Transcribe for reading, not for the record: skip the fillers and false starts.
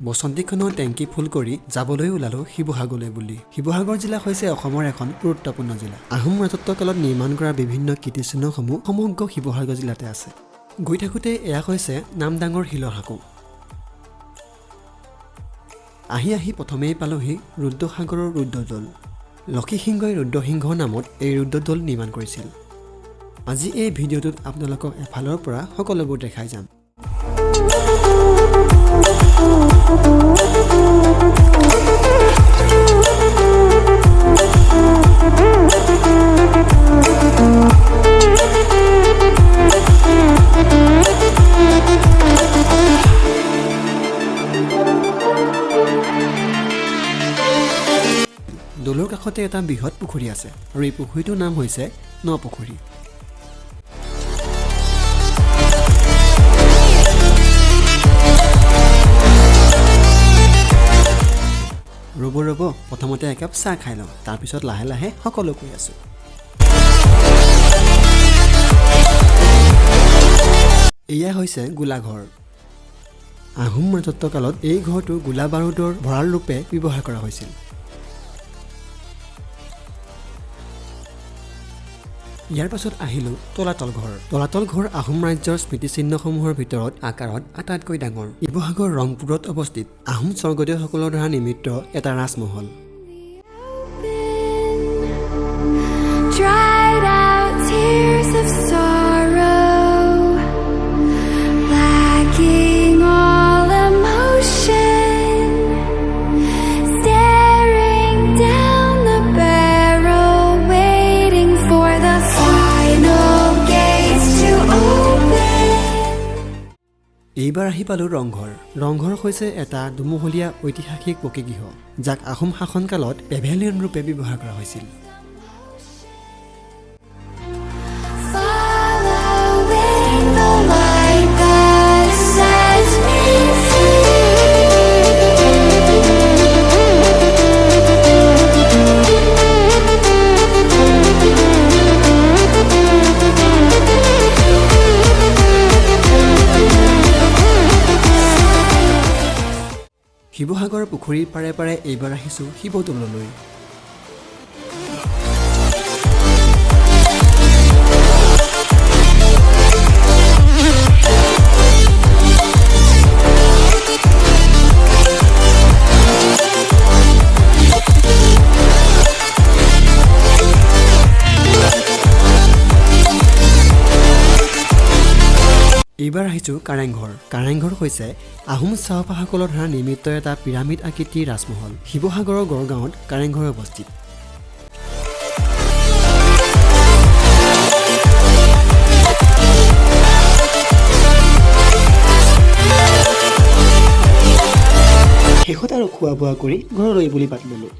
বসন্তীখনৰ টেংকি ফুল কৰি যাবলৈ ওলালো শিৱসাগৰলৈ বুলি। শিৱসাগৰ জিলা হৈছে অসমৰ এখন গুৰুত্বপূৰ্ণ জিলা। আহোম ৰাজত্বকালত নিৰ্মাণ কৰা বিভিন্ন কীৰ্তিচিহ্নসমূহ সমগ্ৰ শিৱসাগৰ জিলাতে আছে। গৈ থাকোঁতে এয়া হৈছে নামদাঙৰ শিলৰ সাঁকো। আহি প্ৰথমেই পালোহি ৰুদ্ৰসাগৰৰ ৰুদ্ৰদৌল। লক্ষীসিংহই ৰুদ্ৰসিংহৰ নামত এই ৰুদ্ৰদৌল নিৰ্মাণ কৰিছিল। আজি এই ভিডিঅ'টোত আপোনালোকক এফালৰ পৰা সকলোবোৰ দেখাই যাম। দৌলৰ কাষতে এটা বৃহৎ পুখুৰী আছে আৰু এই পুখুৰীটোৰ নাম হৈছে নাপুখুৰী। ৰ'ব প্ৰথমতে একাপ চাহ খাই লওঁ, তাৰপিছত লাহে লাহে সকলো কৈ আছোঁ। এয়া হৈছে গোলাঘৰ। আহোম ৰাজত্বকালত এই ঘৰটো গোলা বাৰুদৰ ভঁৰাল ৰূপে ব্যৱহাৰ কৰা হৈছিল। ইয়াৰ পাছত আহিলোঁ তলাতল ঘৰ। তলাতল ঘৰ আহোম ৰাজ্যৰ স্মৃতিচিহ্নসমূহৰ ভিতৰত আকাৰত আটাইতকৈ ডাঙৰ। শিৱসাগৰ ৰংপুৰত অৱস্থিত আহোম স্বৰ্গদেউসকলৰ দ্বাৰা নিৰ্মিত এটা ৰাজমহল। এইবাৰ আহি পালোঁ ৰংঘৰ। ৰংঘৰ হৈছে এটা দুমহলীয়া ঐতিহাসিক পকীগৃহ, যাক আহোম শাসনকালত পেভেলিয়ন ৰূপে ব্যৱহাৰ কৰা হৈছিল। শিৱসাগৰ পুখুৰীৰ পাৰে পাৰে এইবাৰ আহিছোঁ শিৱদৌললৈ। এইবাৰ আহিছোঁ কাৰেংঘৰ। কাৰেংঘৰ হৈছে আহোম চাহপাসকলৰ দ্বাৰা নিৰ্মিত এটা পিৰামিড আকৃতিৰ ৰাজমহল। শিৱসাগৰৰ গড়গাঁৱত কাৰেংঘৰ অৱস্থিত। শেষত আৰু খোৱা বোৱা কৰি ঘৰলৈ বুলি বাট ল'লোঁ।